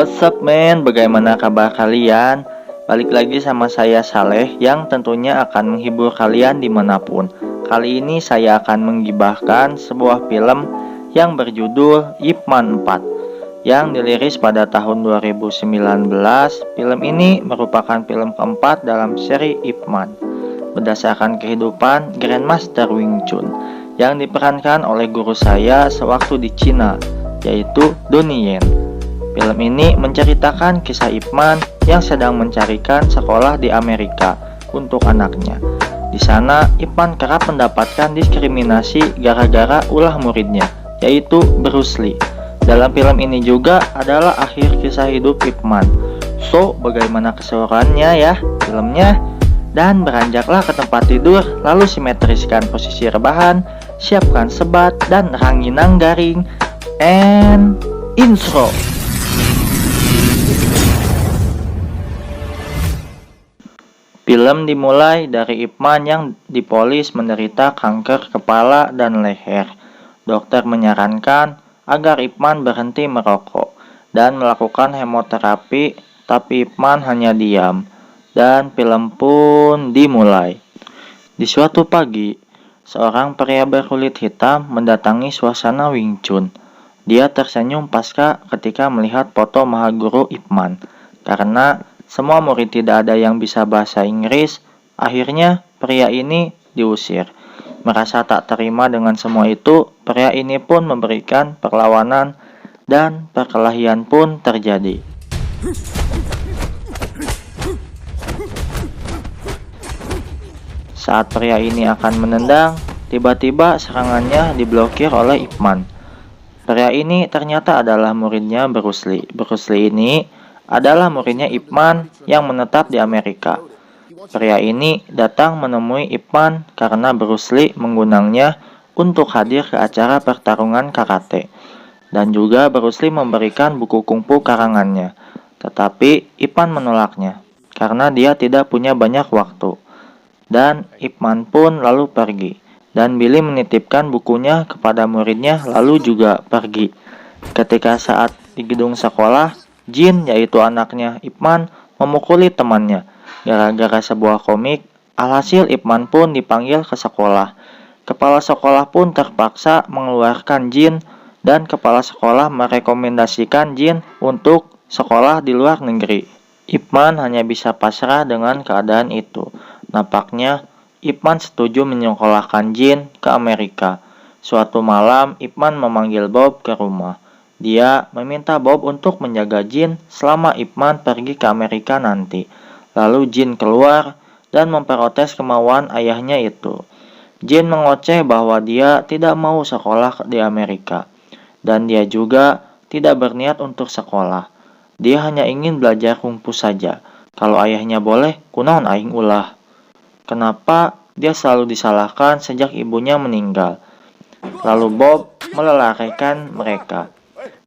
What's up man, bagaimana kabar kalian? Balik lagi sama saya Saleh yang tentunya akan menghibur kalian dimanapun. Kali ini saya akan menggibahkan sebuah film yang berjudul Ip Man 4 yang dirilis pada tahun 2019. Film ini merupakan film keempat dalam seri Ip Man berdasarkan kehidupan Grandmaster Wing Chun yang diperankan oleh guru saya sewaktu di Cina, yaitu Donnie Yen. Film ini menceritakan kisah Ip Man yang sedang mencarikan sekolah di Amerika untuk anaknya. Di sana, Ip Man kerap mendapatkan diskriminasi gara-gara ulah muridnya, yaitu Bruce Lee. Dalam film ini juga adalah akhir kisah hidup Ip Man. So, bagaimana keseruannya ya filmnya? Dan beranjaklah ke tempat tidur, lalu simetriskan posisi rebahan, siapkan sebat dan ranginang garing, and intro. Film dimulai dari Ip Man yang dipolis menderita kanker kepala dan leher. Dokter menyarankan agar Ip Man berhenti merokok dan melakukan hemoterapi, tapi Ip Man hanya diam. Dan film pun dimulai. Di suatu pagi, seorang pria berkulit hitam mendatangi suasana Wing Chun. Dia tersenyum pasca ketika melihat foto Mahaguru Ip Man. Karena semua murid tidak ada yang bisa bahasa Inggris, akhirnya pria ini diusir. Merasa tak terima dengan semua itu, pria ini pun memberikan perlawanan dan perkelahian pun terjadi. Saat pria ini akan menendang, tiba-tiba serangannya diblokir oleh Ip Man. Pria ini ternyata adalah muridnya Bruce Lee. Bruce Lee ini adalah muridnya Ip Man yang menetap di Amerika. Pria ini datang menemui Ip Man karena Bruce Lee mengundangnya untuk hadir ke acara pertarungan karate. Dan juga Bruce Lee memberikan buku kungfu karangannya. Tetapi Ip Man menolaknya karena dia tidak punya banyak waktu. Dan Ip Man pun lalu pergi. Dan Billy menitipkan bukunya kepada muridnya lalu juga pergi. Ketika saat di gedung sekolah, Jin, yaitu anaknya Ip Man, memukuli temannya gara-gara sebuah komik. Alhasil Ip Man pun dipanggil ke sekolah. Kepala sekolah pun terpaksa mengeluarkan Jin, dan kepala sekolah merekomendasikan Jin untuk sekolah di luar negeri. Ip Man hanya bisa pasrah dengan keadaan itu. Nampaknya Ip Man setuju menyekolahkan Jin ke Amerika. Suatu malam, Ip Man memanggil Bob ke rumah. Dia meminta Bob untuk menjaga Jin selama Ip Man pergi ke Amerika nanti. Lalu Jin keluar dan memprotes kemauan ayahnya itu. Jin mengoceh bahwa dia tidak mau sekolah di Amerika. Dan dia juga tidak berniat untuk sekolah. Dia hanya ingin belajar kungfu saja. Kalau ayahnya boleh, kunaon aing ulah. Kenapa dia selalu disalahkan sejak ibunya meninggal? Lalu Bob melelahkan mereka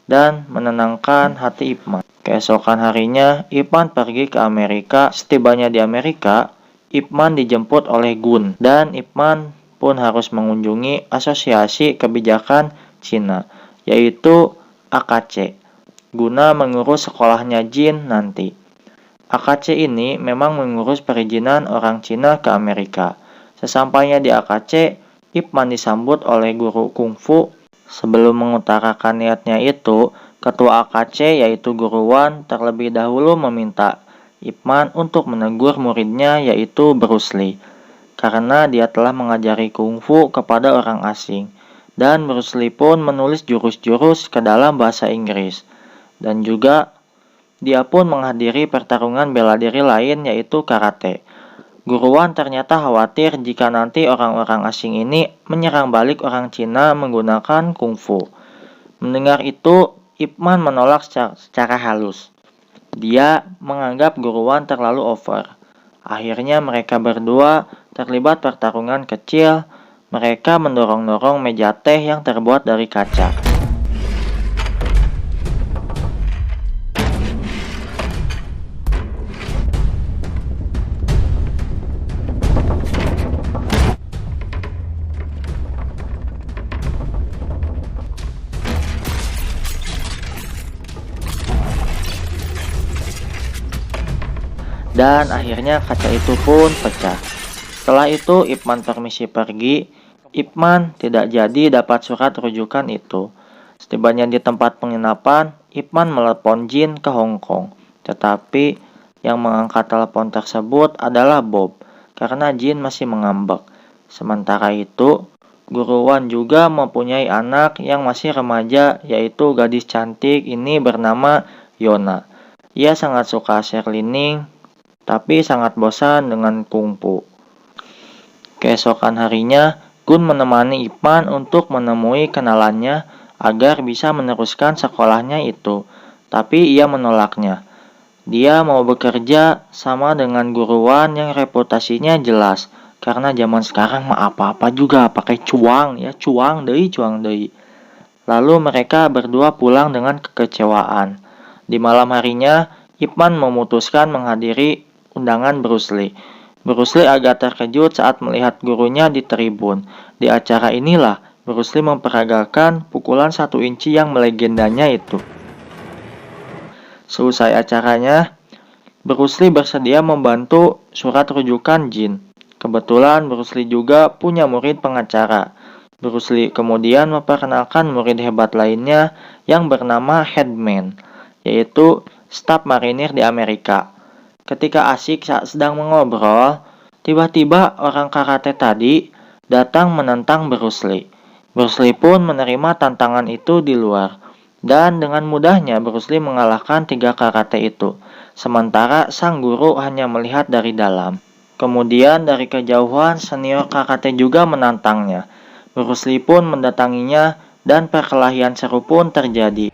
dan menenangkan hati Ip Man. Keesokan harinya, Ip Man pergi ke Amerika. Setibanya di Amerika, Ip Man dijemput oleh Gun, dan Ip Man pun harus mengunjungi Asosiasi Kebijakan Cina, yaitu AKC, guna mengurus sekolahnya Jin nanti. AKC ini memang mengurus perizinan orang Cina ke Amerika. Sesampainya di AKC, Ip Man disambut oleh guru kungfu. Sebelum mengutarakan niatnya itu, ketua AKC yaitu Guru Wan terlebih dahulu meminta Ip Man untuk menegur muridnya yaitu Bruce Lee. Karena dia telah mengajari kungfu kepada orang asing. Dan Bruce Lee pun menulis jurus-jurus ke dalam bahasa Inggris. Dan juga dia pun menghadiri pertarungan bela diri lain yaitu karate. Guru Wan ternyata khawatir jika nanti orang-orang asing ini menyerang balik orang Cina menggunakan kungfu. Mendengar itu, Ip Man menolak secara halus. Dia menganggap Guru Wan terlalu over. Akhirnya mereka berdua terlibat pertarungan kecil. Mereka mendorong-dorong meja teh yang terbuat dari kaca. Dan akhirnya kaca itu pun pecah. Setelah itu Ipman permisi pergi. Ipman tidak jadi dapat surat rujukan itu. Setibanya di tempat penginapan, Ipman melepon Jin ke Hong Kong. Tetapi yang mengangkat telepon tersebut adalah Bob, karena Jin masih mengambek. Sementara itu, Guru Wan juga mempunyai anak yang masih remaja, yaitu gadis cantik ini bernama Yona. Ia sangat suka sherlining, tapi sangat bosan dengan kungfu. Keesokan harinya, Gun menemani Ipman untuk menemui kenalannya agar bisa meneruskan sekolahnya itu, tapi ia menolaknya. Dia mau bekerja sama dengan Guru Wan yang reputasinya jelas, karena zaman sekarang mah apa-apa juga pakai cuang ya, cuang deui. Lalu mereka berdua pulang dengan kekecewaan. Di malam harinya, Ipman memutuskan menghadiri undangan Bruce Lee. Bruce Lee agak terkejut saat melihat gurunya di tribun. Di acara inilah Bruce Lee memperagakan pukulan 1 inci yang melegendanya itu. Selesai acaranya, Bruce Lee bersedia membantu surat rujukan Jin. Kebetulan Bruce Lee juga punya murid pengacara. Bruce Lee kemudian memperkenalkan murid hebat lainnya yang bernama Headman, yaitu staf marinir di Amerika. Ketika asik saat sedang mengobrol, tiba-tiba orang karate tadi datang menentang Bruce Lee. Bruce Lee pun menerima tantangan itu di luar, dan dengan mudahnya Bruce Lee mengalahkan 3 karate itu. Sementara sang guru hanya melihat dari dalam. Kemudian dari kejauhan senior karate juga menantangnya. Bruce Lee pun mendatanginya dan perkelahian seru pun terjadi.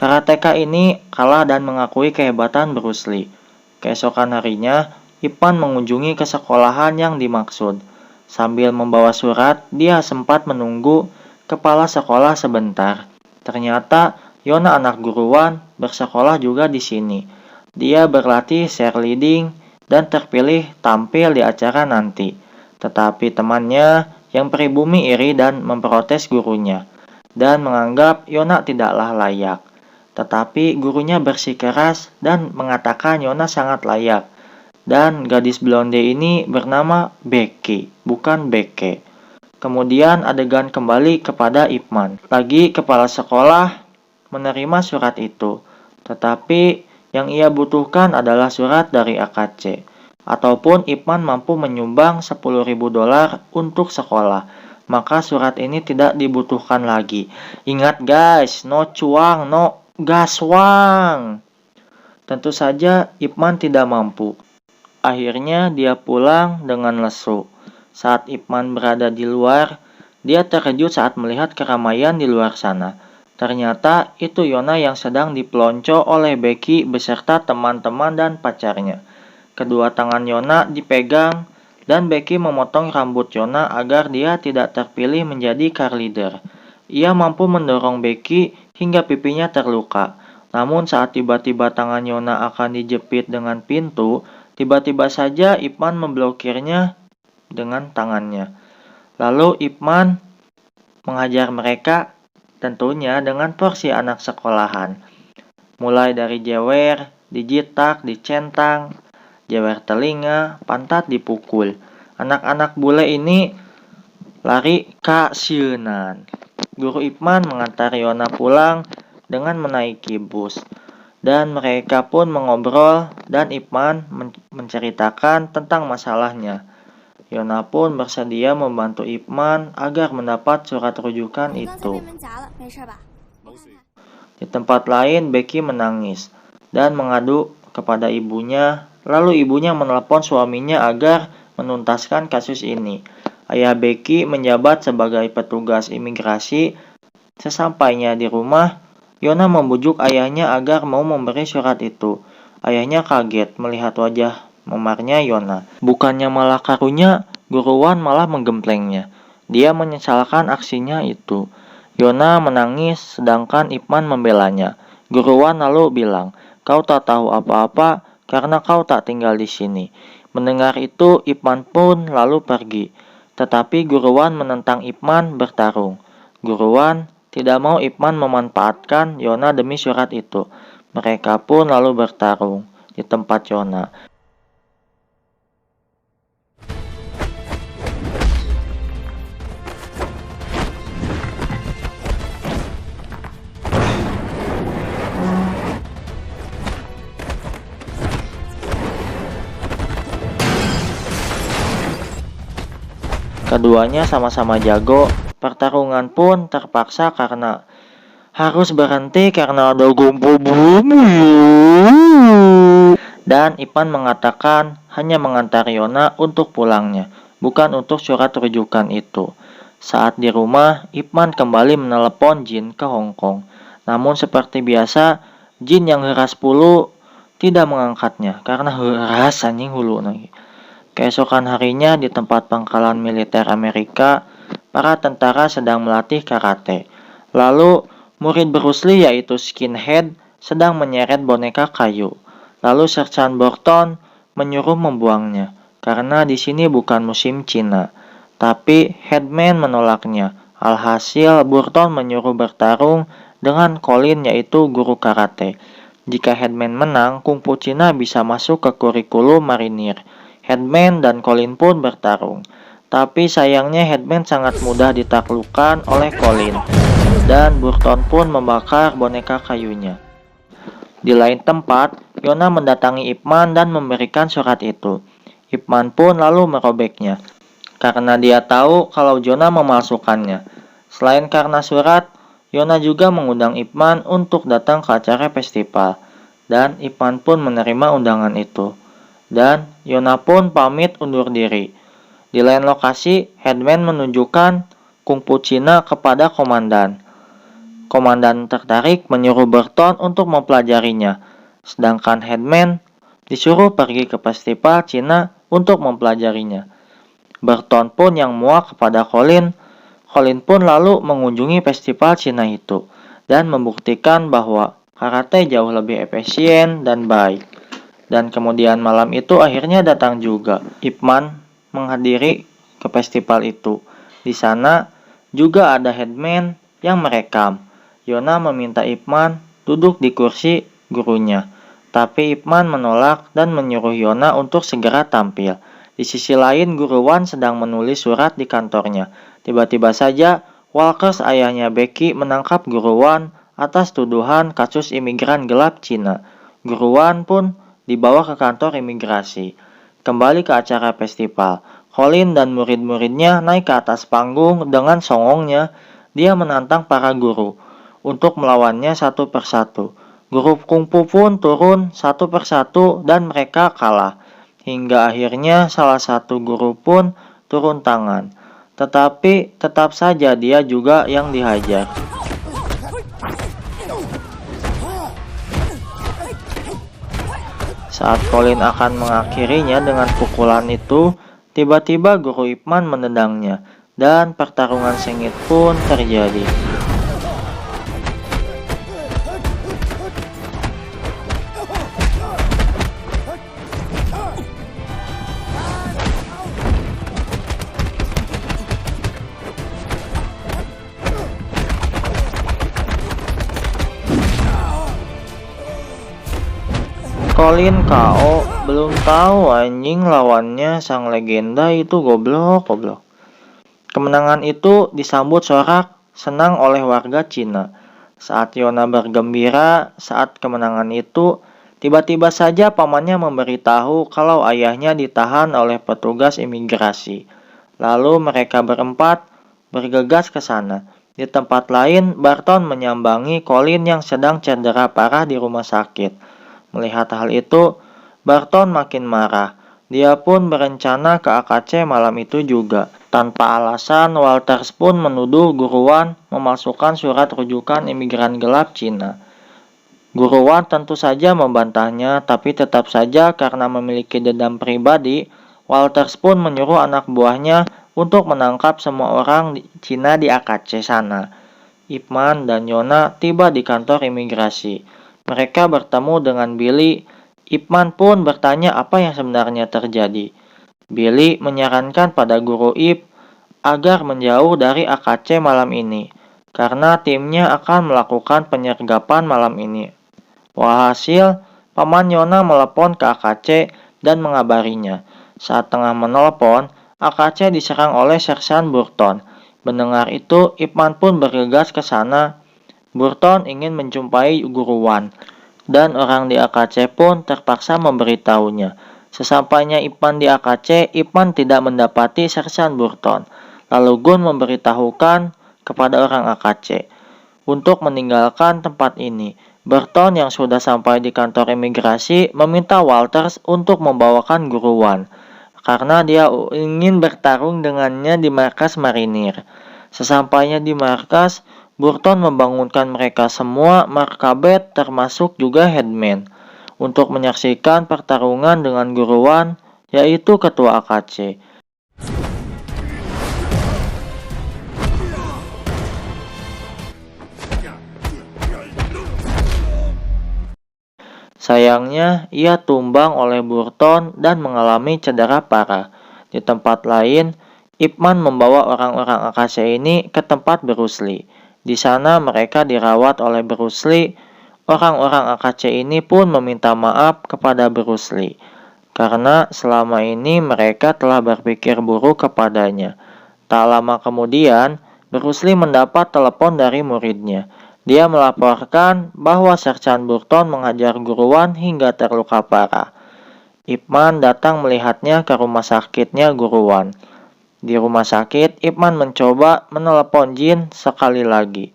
Karateka ini kalah dan mengakui kehebatan Bruce Lee. Keesokan harinya, Ipman mengunjungi ke sekolahan yang dimaksud. Sambil membawa surat, dia sempat menunggu kepala sekolah sebentar. Ternyata Yona anak Guru Wan bersekolah juga di sini. Dia berlatih cheerleading dan terpilih tampil di acara nanti. Tetapi temannya yang pribumi iri dan memprotes gurunya dan menganggap Yona tidaklah layak. Tetapi gurunya bersikeras dan mengatakan Yona sangat layak. Dan gadis blonde ini bernama Becky, bukan Beke. Kemudian adegan kembali kepada Ipman. Lagi kepala sekolah menerima surat itu. Tetapi yang ia butuhkan adalah surat dari AKC. Ataupun Ipman mampu menyumbang $10.000 untuk sekolah. Maka surat ini tidak dibutuhkan lagi. Ingat guys, no cuang, no gaswang. Tentu saja Ipman tidak mampu. Akhirnya dia pulang dengan lesu. Saat Ipman berada di luar, dia terkejut saat melihat keramaian di luar sana. Ternyata itu Yona yang sedang dipelonco oleh Becky beserta teman-teman dan pacarnya. Kedua tangan Yona dipegang dan Becky memotong rambut Yona agar dia tidak terpilih menjadi car leader. Ia mampu mendorong Becky hingga pipinya terluka. Namun saat tiba-tiba tangan Yona akan dijepit dengan pintu, tiba-tiba saja Ipman memblokirnya dengan tangannya. Lalu Ipman menghajar mereka tentunya dengan porsi anak sekolahan. Mulai dari jewer, dijitak, dicentang, jewer telinga, pantat dipukul. Anak-anak bule ini lari kasieunan. Guru Ipman mengantar Yona pulang dengan menaiki bus. Dan mereka pun mengobrol dan Ipman menceritakan tentang masalahnya. Yona pun bersedia membantu Ipman agar mendapat surat rujukan itu. Di tempat lain, Becky menangis dan mengadu kepada ibunya. Lalu ibunya menelepon suaminya agar menuntaskan kasus ini. Ayah Becky menjabat sebagai petugas imigrasi. Sesampainya di rumah, Yona membujuk ayahnya agar mau memberi surat itu. Ayahnya kaget melihat wajah memarnya Yona. Bukannya malah karunya, Guru Wan malah menggemplengnya. Dia menyesalkan aksinya itu. Yona menangis sedangkan Ipman membelanya. Guru Wan lalu bilang, "Kau tak tahu apa-apa karena kau tak tinggal di sini." Mendengar itu, Ipman pun lalu pergi. Tetapi Guru Wan menentang Ip Man bertarung. Guru Wan tidak mau Ip Man memanfaatkan Yona demi surat itu. Mereka pun lalu bertarung di tempat Yona. Keduanya sama-sama jago. Pertarungan pun terpaksa karena harus berhenti karena ada gempa bumi. Dan Ip Man mengatakan hanya mengantar Yona untuk pulangnya, bukan untuk surat rujukan itu. Saat di rumah, Ip Man kembali menelepon Jin ke Hong Kong. Namun seperti biasa, Jin yang heras pulu tidak mengangkatnya karena heras anjing hulu lagi. Keesokan harinya di tempat pangkalan militer Amerika, para tentara sedang melatih karate. Lalu murid Bruce Lee yaitu Skinhead sedang menyeret boneka kayu. Lalu Sergeant Burton menyuruh membuangnya karena di sini bukan musim Cina. Tapi Headman menolaknya. Alhasil Burton menyuruh bertarung dengan Colin yaitu guru karate. Jika Headman menang, kungfu Cina bisa masuk ke kurikulum marinir. Headman dan Colin pun bertarung. Tapi sayangnya Headman sangat mudah ditaklukkan oleh Colin. Dan Burton pun membakar boneka kayunya. Di lain tempat, Yona mendatangi Ip Man dan memberikan surat itu. Ip Man pun lalu merobeknya. Karena dia tahu kalau Yona memalsukannya. Selain karena surat, Yona juga mengundang Ip Man untuk datang ke acara festival. Dan Ip Man pun menerima undangan itu. Dan Yona pun pamit undur diri. Di lain lokasi, Headman menunjukkan kungfu Cina kepada komandan. Komandan tertarik menyuruh Burton untuk mempelajarinya. Sedangkan Headman disuruh pergi ke festival Cina untuk mempelajarinya. Burton pun yang muak kepada Colin. Colin pun lalu mengunjungi festival Cina itu dan membuktikan bahwa karate jauh lebih efisien dan baik. Dan kemudian malam itu akhirnya datang juga. Ip Man menghadiri ke festival itu. Di sana juga ada Headman yang merekam. Yona meminta Ip Man duduk di kursi gurunya. Tapi Ip Man menolak dan menyuruh Yona untuk segera tampil. Di sisi lain, Guru Wan sedang menulis surat di kantornya. Tiba-tiba saja, Walkers ayahnya Becky menangkap Guru Wan atas tuduhan kasus imigran gelap Cina. Guru Wan pun dibawa ke kantor imigrasi. Kembali ke acara festival, Colin dan murid-muridnya naik ke atas panggung dengan songongnya. Dia menantang para guru untuk melawannya satu persatu. Guru kungfu pun turun satu persatu dan mereka kalah. Hingga akhirnya salah satu guru pun turun tangan. Tetapi tetap saja dia juga yang dihajar. Saat Colin akan mengakhirinya dengan pukulan itu, tiba-tiba Guru Ip Man menendangnya, dan pertarungan sengit pun terjadi. Colin KO, belum tahu anjing lawannya sang legenda itu goblok. Kemenangan itu disambut sorak senang oleh warga Cina. Saat Yona bergembira saat kemenangan itu, tiba-tiba saja pamannya memberitahu kalau ayahnya ditahan oleh petugas imigrasi. Lalu mereka berempat bergegas ke sana. Di tempat lain, Burton menyambangi Colin yang sedang cedera parah di rumah sakit. Melihat hal itu, Burton makin marah. Dia pun berencana ke AKC malam itu juga. Tanpa alasan, Walters pun menuduh Guru Wan memasukkan surat rujukan imigran gelap Cina. Guru Wan tentu saja membantahnya, tapi tetap saja karena memiliki dendam pribadi, Walters pun menyuruh anak buahnya untuk menangkap semua orang Cina di AKC sana. Ip Man dan Yona tiba di kantor imigrasi. Mereka bertemu dengan Billy. Ip Man pun bertanya apa yang sebenarnya terjadi. Billy menyarankan pada Guru Ip agar menjauh dari AKC malam ini, karena timnya akan melakukan penyergapan malam ini. Walhasil, Paman Yona melepon ke AKC dan mengabarinya. Saat tengah menelepon, AKC diserang oleh Sersan Burton. Mendengar itu, Ip Man pun bergegas ke sana. Burton ingin menjumpai Guru Wan, dan orang di AKC pun terpaksa memberitahunya. Sesampainya Ip Man di AKC, Ip Man tidak mendapati Sersan Burton. Lalu Gun memberitahukan kepada orang AKC untuk meninggalkan tempat ini. Burton yang sudah sampai di kantor imigrasi meminta Walters untuk membawakan Guru Wan, karena dia ingin bertarung dengannya di markas marinir. Sesampainya di markas, Burton membangunkan mereka semua, Markabeth termasuk juga Headman, untuk menyaksikan pertarungan dengan Guru Wan, yaitu ketua AKC. Sayangnya, ia tumbang oleh Burton dan mengalami cedera parah. Di tempat lain, Ip Man membawa orang-orang AKC ini ke tempat Bruce Lee. Di sana mereka dirawat oleh Bruce Lee. Orang-orang AKC ini pun meminta maaf kepada Bruce Lee, karena selama ini mereka telah berpikir buruk kepadanya. Tak lama kemudian, Bruce Lee mendapat telepon dari muridnya. Dia melaporkan bahwa Sersan Burton menghajar Guru Wan hingga terluka parah. Ip Man datang melihatnya ke rumah sakitnya Guru Wan. Di rumah sakit, Ip Man mencoba menelepon Jin sekali lagi.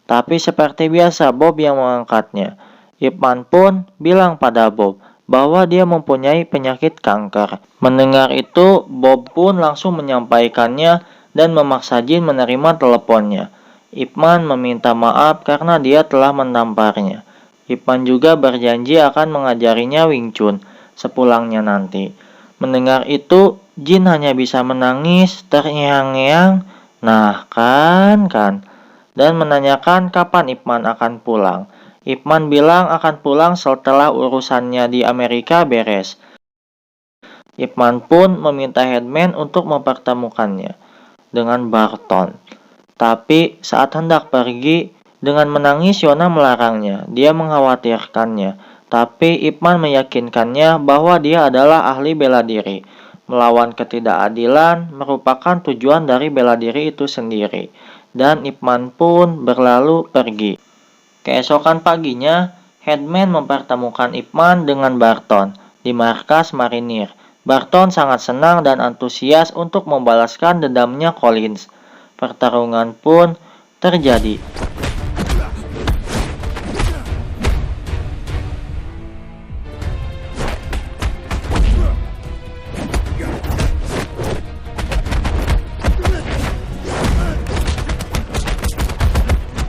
Tapi seperti biasa, Bob yang mengangkatnya. Ip Man pun bilang pada Bob bahwa dia mempunyai penyakit kanker. Mendengar itu, Bob pun langsung menyampaikannya dan memaksa Jin menerima teleponnya. Ip Man meminta maaf karena dia telah menamparnya. Ip Man juga berjanji akan mengajarinya Wing Chun sepulangnya nanti. Mendengar itu, Jin hanya bisa menangis, terngiang-ngiang, nah kan, dan menanyakan kapan Ip Man akan pulang. Ip Man bilang akan pulang setelah urusannya di Amerika beres. Ip Man pun meminta Headman untuk mempertemukannya dengan Barton. Tapi saat hendak pergi, dengan menangis Yona melarangnya. Dia mengkhawatirkannya. Tapi Ip Man meyakinkannya bahwa dia adalah ahli bela diri. Melawan ketidakadilan merupakan tujuan dari bela diri itu sendiri. Dan Ip Man pun berlalu pergi. Keesokan paginya, Headman mempertemukan Ip Man dengan Barton di markas marinir. Barton sangat senang dan antusias untuk membalaskan dendamnya Collins. Pertarungan pun terjadi.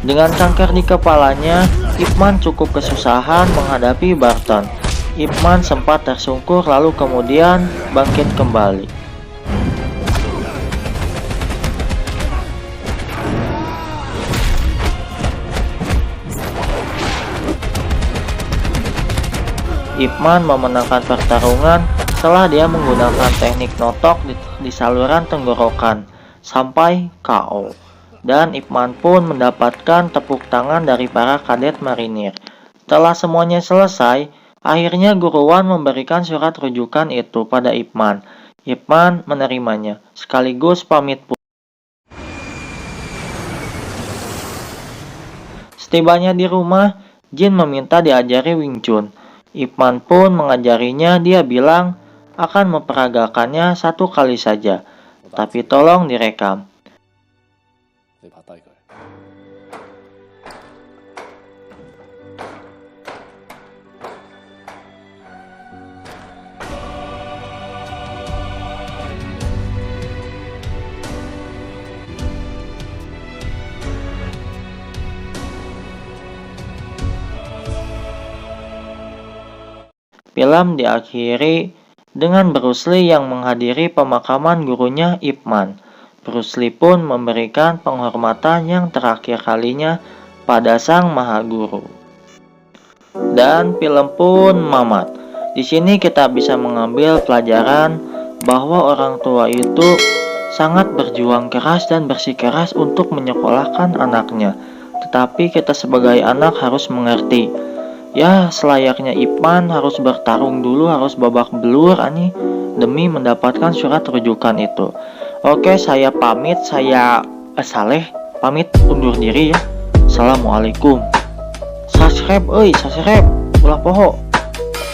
Dengan kanker di kepalanya, Ip Man cukup kesusahan menghadapi Barton. Ip Man sempat tersungkur lalu kemudian bangkit kembali. Ip Man memenangkan pertarungan setelah dia menggunakan teknik notok di saluran tenggorokan sampai KO. Dan Ip Man pun mendapatkan tepuk tangan dari para kadet marinir. Setelah semuanya selesai, akhirnya Guru Wan memberikan surat rujukan itu pada Ip Man. Ip Man menerimanya, sekaligus pamit pulang. Setibanya di rumah, Jin meminta diajari Wing Chun. Ip Man pun mengajarinya. Dia bilang akan memperagakannya 1 kali saja, tapi tolong direkam. Film diakhiri dengan Bruce Lee yang menghadiri pemakaman gurunya Ip Man. Bruce Lee pun memberikan penghormatan yang terakhir kalinya pada sang maha guru. Dan film pun mamat. Di sini kita bisa mengambil pelajaran bahwa orang tua itu sangat berjuang keras dan bersikeras untuk menyekolahkan anaknya. Tetapi kita sebagai anak harus mengerti. Ya, selayaknya Ipman harus bertarung dulu, harus babak belur ani demi mendapatkan surat rujukan itu. Oke, saya pamit, saya Saleh pamit undur diri ya. Assalamualaikum. Subscribe, subscribe. Ulah poho.